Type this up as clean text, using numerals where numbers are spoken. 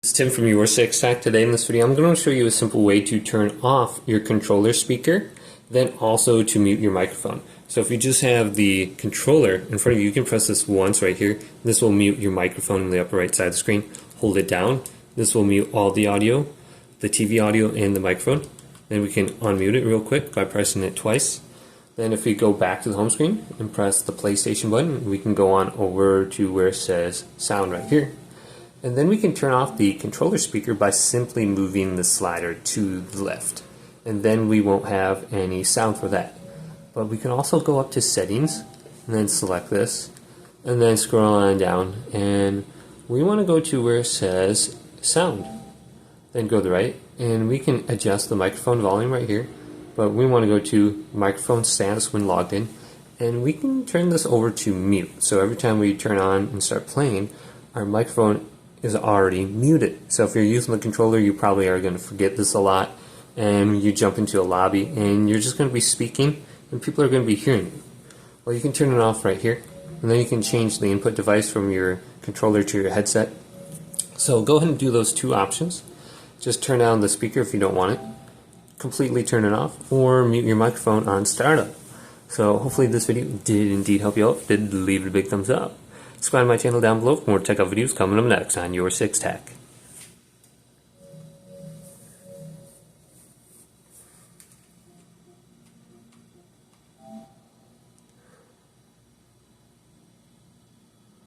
It's Tim from YourSixGaming. Today in this video I'm going to show you a simple way to turn off your controller speaker, then also to mute your microphone. So if you just have the controller in front of you, you can press this once right here. This will mute your microphone in the upper right side of the screen. Hold it down. This will mute all the audio, the TV audio and the microphone. Then we can unmute it real quick by pressing it twice. Then if we go back to the home screen and press the PlayStation button, we can go on over to where it says sound right here. And then we can turn off the controller speaker by simply moving the slider to the left. And then we won't have any sound for that. But we can also go up to settings and then select this and then scroll on down, and we want to go to where it says sound. Then go to the right and we can adjust the microphone volume right here, but we want to go to microphone status when logged in, and we can turn this over to mute. So every time we turn on and start playing, our microphone is already muted. So if you're using the controller, you probably are going to forget this a lot, and you jump into a lobby and you're just going to be speaking and people are going to be hearing you. Well, you can turn it off right here, and then you can change the input device from your controller to your headset. So go ahead and do those two options. Just turn down the speaker if you don't want it, completely turn it off, or mute your microphone on startup. So hopefully this video did indeed help you out. If it did, leave it a big thumbs up. Subscribe to my channel down below for more tech videos coming up next on YourSixGaming.